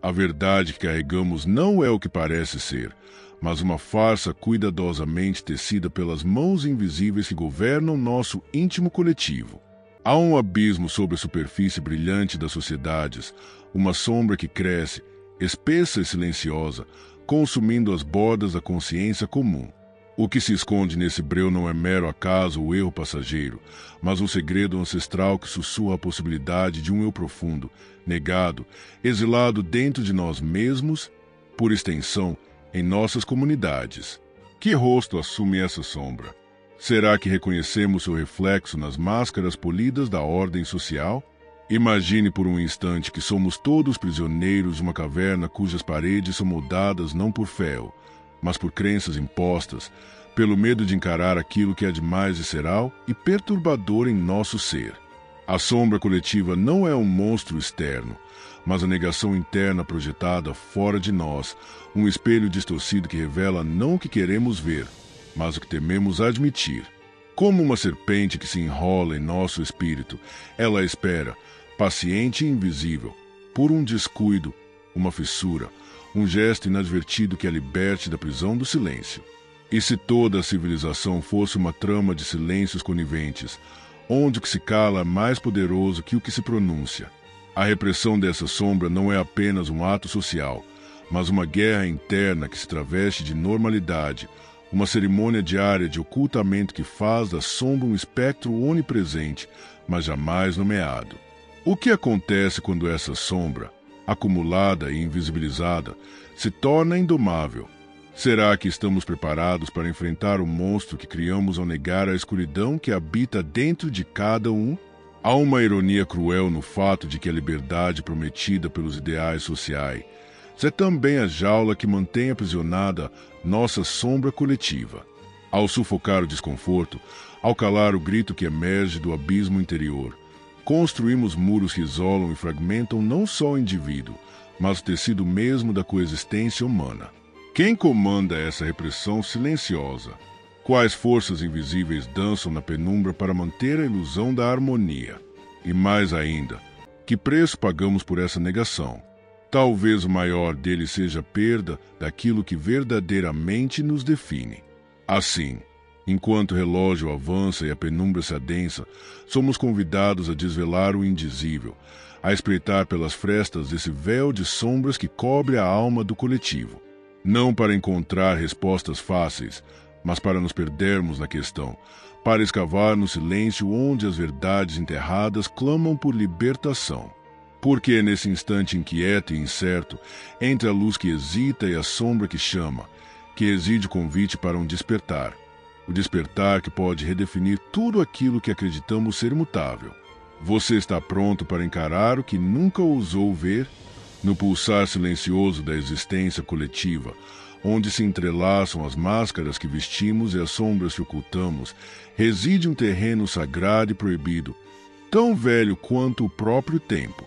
A verdade que carregamos não é o que parece ser, mas uma farsa cuidadosamente tecida pelas mãos invisíveis que governam nosso íntimo coletivo. Há um abismo sob a superfície brilhante das sociedades, uma sombra que cresce, espessa e silenciosa, consumindo as bordas da consciência comum. O que se esconde nesse breu não é mero acaso ou erro passageiro, mas um segredo ancestral que sussurra a possibilidade de um eu profundo, negado, exilado dentro de nós mesmos, por extensão, em nossas comunidades. Que rosto assume essa sombra? Será que reconhecemos seu reflexo nas máscaras polidas da ordem social? Imagine por um instante que somos todos prisioneiros de uma caverna cujas paredes são moldadas não por ferro, mas por crenças impostas, pelo medo de encarar aquilo que é de mais visceral e perturbador em nosso ser. A sombra coletiva não é um monstro externo, mas a negação interna projetada fora de nós, um espelho distorcido que revela não o que queremos ver, mas o que tememos admitir. Como uma serpente que se enrola em nosso espírito, ela espera, paciente e invisível, por um descuido, uma fissura, um gesto inadvertido que a liberte da prisão do silêncio. E se toda a civilização fosse uma trama de silêncios coniventes, onde o que se cala é mais poderoso que o que se pronuncia? A repressão dessa sombra não é apenas um ato social, mas uma guerra interna que se traveste de normalidade, uma cerimônia diária de ocultamento que faz da sombra um espectro onipresente, mas jamais nomeado. O que acontece quando essa sombra, acumulada e invisibilizada, se torna indomável? Será que estamos preparados para enfrentar o monstro que criamos ao negar a escuridão que habita dentro de cada um? Há uma ironia cruel no fato de que a liberdade prometida pelos ideais sociais é também a jaula que mantém aprisionada nossa sombra coletiva. Ao sufocar o desconforto, ao calar o grito que emerge do abismo interior, construímos muros que isolam e fragmentam não só o indivíduo, mas o tecido mesmo da coexistência humana. Quem comanda essa repressão silenciosa? Quais forças invisíveis dançam na penumbra para manter a ilusão da harmonia? E mais ainda, que preço pagamos por essa negação? Talvez o maior deles seja a perda daquilo que verdadeiramente nos define. Assim, enquanto o relógio avança e a penumbra se adensa, somos convidados a desvelar o indizível, a espreitar pelas frestas desse véu de sombras que cobre a alma do coletivo. Não para encontrar respostas fáceis, mas para nos perdermos na questão, para escavar no silêncio onde as verdades enterradas clamam por libertação. Porque nesse instante inquieto e incerto, entre a luz que hesita e a sombra que chama, que exige o convite para um despertar. O despertar que pode redefinir tudo aquilo que acreditamos ser imutável. Você está pronto para encarar o que nunca ousou ver? No pulsar silencioso da existência coletiva, onde se entrelaçam as máscaras que vestimos e as sombras que ocultamos, reside um terreno sagrado e proibido, tão velho quanto o próprio tempo.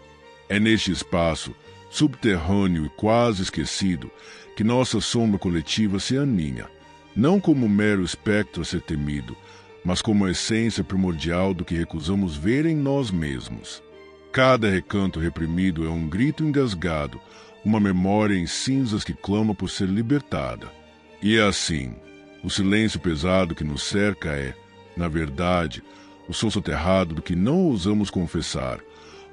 É neste espaço, subterrâneo e quase esquecido, que nossa sombra coletiva se aninha, não como um mero espectro a ser temido, mas como a essência primordial do que recusamos ver em nós mesmos. Cada recanto reprimido é um grito engasgado, uma memória em cinzas que clama por ser libertada. E é assim, o silêncio pesado que nos cerca é, na verdade, o som soterrado do que não ousamos confessar,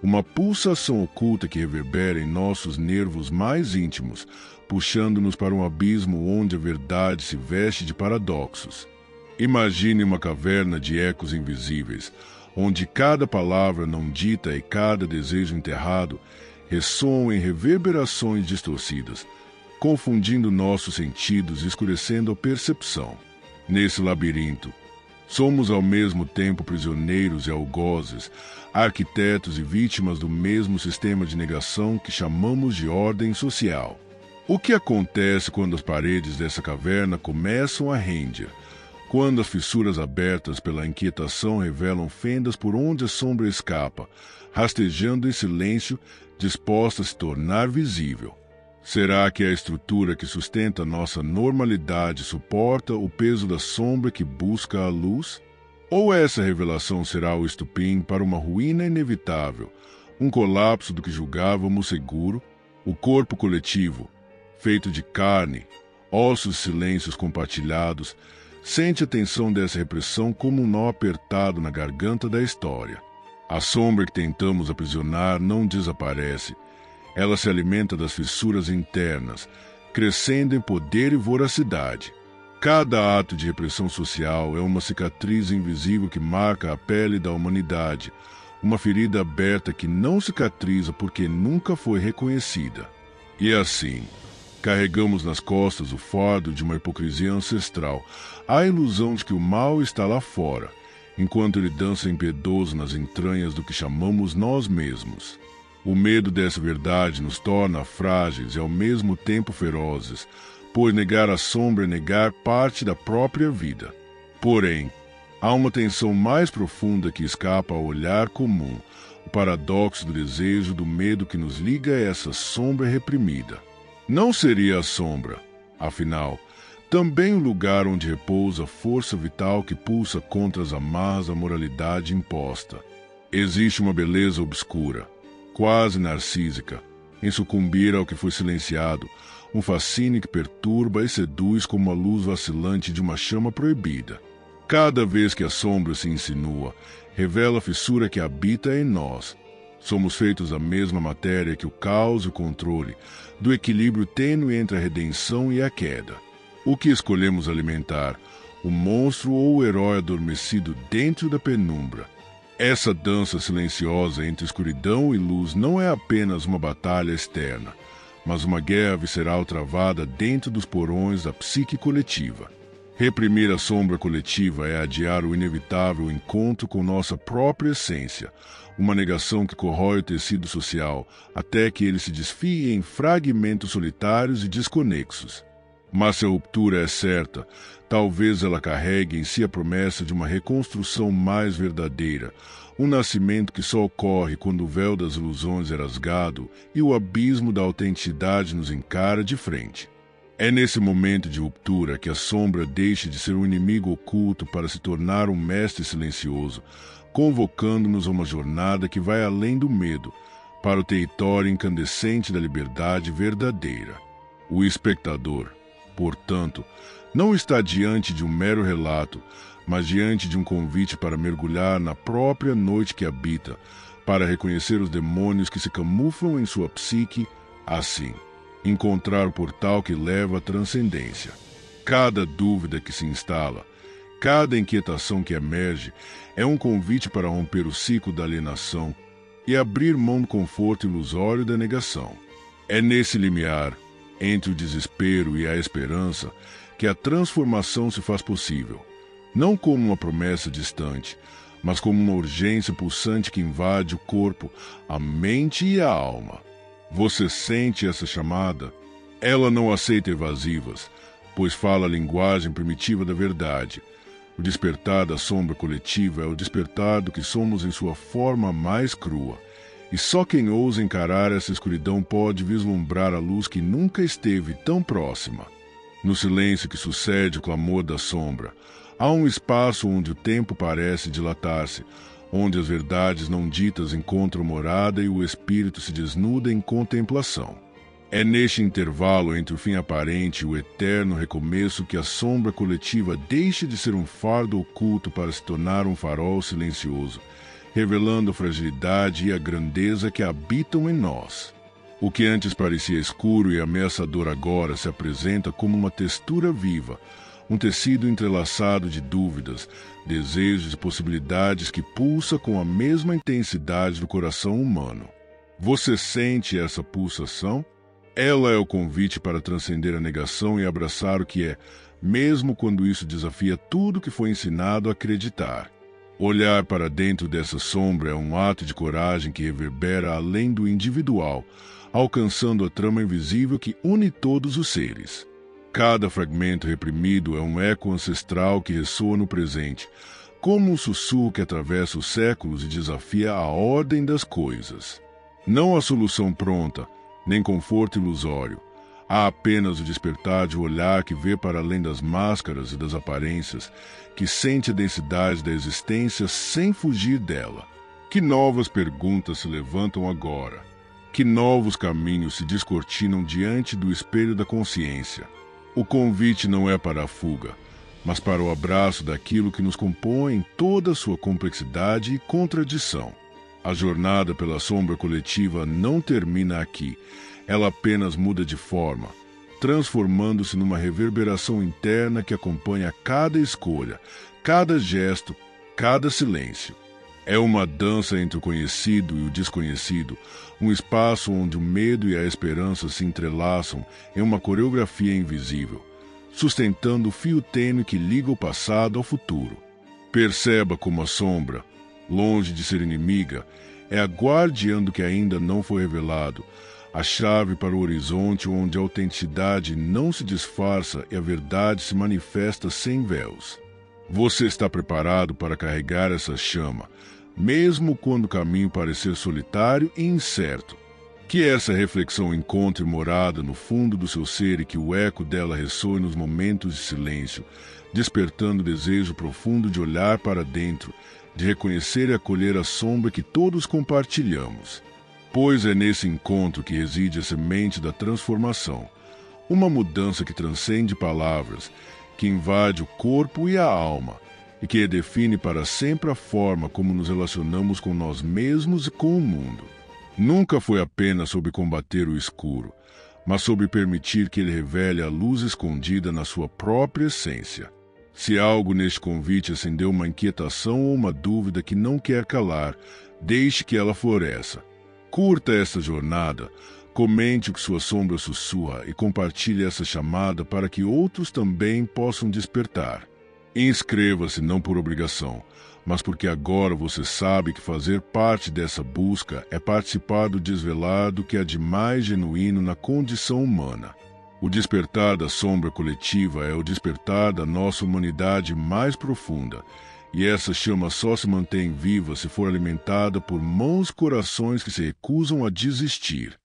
uma pulsação oculta que reverbera em nossos nervos mais íntimos, puxando-nos para um abismo onde a verdade se veste de paradoxos. Imagine uma caverna de ecos invisíveis, onde cada palavra não dita e cada desejo enterrado ressoam em reverberações distorcidas, confundindo nossos sentidos e escurecendo a percepção. Nesse labirinto, somos ao mesmo tempo prisioneiros e algozes, arquitetos e vítimas do mesmo sistema de negação que chamamos de ordem social. O que acontece quando as paredes dessa caverna começam a render? Quando as fissuras abertas pela inquietação revelam fendas por onde a sombra escapa, rastejando em silêncio, disposta a se tornar visível? Será que a estrutura que sustenta nossa normalidade suporta o peso da sombra que busca a luz? Ou essa revelação será o estupim para uma ruína inevitável, um colapso do que julgávamos seguro? O corpo coletivo, feito de carne, ossos e silêncios compartilhados, sente a tensão dessa repressão como um nó apertado na garganta da história. A sombra que tentamos aprisionar não desaparece. Ela se alimenta das fissuras internas, crescendo em poder e voracidade. Cada ato de repressão social é uma cicatriz invisível que marca a pele da humanidade, uma ferida aberta que não cicatriza porque nunca foi reconhecida. E assim, carregamos nas costas o fardo de uma hipocrisia ancestral, a ilusão de que o mal está lá fora, enquanto ele dança impiedoso nas entranhas do que chamamos nós mesmos. O medo dessa verdade nos torna frágeis e ao mesmo tempo ferozes, pois negar a sombra é negar parte da própria vida. Porém, há uma tensão mais profunda que escapa ao olhar comum, o paradoxo do desejo do medo que nos liga a essa sombra reprimida. Não seria a sombra, afinal, também o lugar onde repousa a força vital que pulsa contra as amarras da moralidade imposta. Existe uma beleza obscura, quase narcísica, em sucumbir ao que foi silenciado, um fascínio que perturba e seduz como a luz vacilante de uma chama proibida. Cada vez que a sombra se insinua, revela a fissura que habita em nós. Somos feitos da mesma matéria que o caos e o controle, do equilíbrio tênue entre a redenção e a queda. O que escolhemos alimentar, o monstro ou o herói adormecido dentro da penumbra? Essa dança silenciosa entre escuridão e luz não é apenas uma batalha externa, mas uma guerra visceral travada dentro dos porões da psique coletiva. Reprimir a sombra coletiva é adiar o inevitável encontro com nossa própria essência, uma negação que corrói o tecido social até que ele se desfie em fragmentos solitários e desconexos. Mas se a ruptura é certa, talvez ela carregue em si a promessa de uma reconstrução mais verdadeira, um nascimento que só ocorre quando o véu das ilusões é rasgado e o abismo da autenticidade nos encara de frente. É nesse momento de ruptura que a sombra deixa de ser um inimigo oculto para se tornar um mestre silencioso, convocando-nos a uma jornada que vai além do medo, para o território incandescente da liberdade verdadeira. O espectador, portanto, não está diante de um mero relato, mas diante de um convite para mergulhar na própria noite que habita, para reconhecer os demônios que se camuflam em sua psique, assim, encontrar o portal que leva à transcendência. Cada dúvida que se instala, cada inquietação que emerge, é um convite para romper o ciclo da alienação e abrir mão do conforto ilusório da negação. É nesse limiar, entre o desespero e a esperança, que a transformação se faz possível, não como uma promessa distante, mas como uma urgência pulsante que invade o corpo, a mente e a alma. Você sente essa chamada? Ela não aceita evasivas, pois fala a linguagem primitiva da verdade. O despertar da sombra coletiva é o despertar do que somos em sua forma mais crua. E só quem ousa encarar essa escuridão pode vislumbrar a luz que nunca esteve tão próxima. No silêncio que sucede o clamor da sombra, há um espaço onde o tempo parece dilatar-se, onde as verdades não ditas encontram morada e o espírito se desnuda em contemplação. É neste intervalo entre o fim aparente e o eterno recomeço que a sombra coletiva deixa de ser um fardo oculto para se tornar um farol silencioso, revelando a fragilidade e a grandeza que habitam em nós. O que antes parecia escuro e ameaçador agora se apresenta como uma textura viva, um tecido entrelaçado de dúvidas, desejos e possibilidades que pulsa com a mesma intensidade do coração humano. Você sente essa pulsação? Ela é o convite para transcender a negação e abraçar o que é, mesmo quando isso desafia tudo que foi ensinado a acreditar. Olhar para dentro dessa sombra é um ato de coragem que reverbera além do individual, alcançando a trama invisível que une todos os seres. Cada fragmento reprimido é um eco ancestral que ressoa no presente, como um sussurro que atravessa os séculos e desafia a ordem das coisas. Não há solução pronta, nem conforto ilusório. Há apenas o despertar de um olhar que vê para além das máscaras e das aparências, que sente a densidade da existência sem fugir dela. Que novas perguntas se levantam agora? Que novos caminhos se descortinam diante do espelho da consciência. O convite não é para a fuga, mas para o abraço daquilo que nos compõe em toda a sua complexidade e contradição. A jornada pela sombra coletiva não termina aqui, ela apenas muda de forma, transformando-se numa reverberação interna que acompanha cada escolha, cada gesto, cada silêncio. É uma dança entre o conhecido e o desconhecido, um espaço onde o medo e a esperança se entrelaçam em uma coreografia invisível, sustentando o fio tênue que liga o passado ao futuro. Perceba como a sombra, longe de ser inimiga, é a guardiã do que ainda não foi revelado, a chave para o horizonte onde a autenticidade não se disfarça e a verdade se manifesta sem véus. Você está preparado para carregar essa chama, mesmo quando o caminho parecer solitário e incerto. Que essa reflexão encontre morada no fundo do seu ser e que o eco dela ressoe nos momentos de silêncio, despertando o desejo profundo de olhar para dentro, de reconhecer e acolher a sombra que todos compartilhamos. Pois é nesse encontro que reside a semente da transformação, uma mudança que transcende palavras, que invade o corpo e a alma, e que redefine para sempre a forma como nos relacionamos com nós mesmos e com o mundo. Nunca foi apenas sobre combater o escuro, mas sobre permitir que ele revele a luz escondida na sua própria essência. Se algo neste convite acendeu uma inquietação ou uma dúvida que não quer calar, deixe que ela floresça. Curta essa jornada, comente o que sua sombra sussurra e compartilhe essa chamada para que outros também possam despertar. Inscreva-se não por obrigação, mas porque agora você sabe que fazer parte dessa busca é participar do desvelado que há de mais genuíno na condição humana. O despertar da sombra coletiva é o despertar da nossa humanidade mais profunda, e essa chama só se mantém viva se for alimentada por mãos e corações que se recusam a desistir.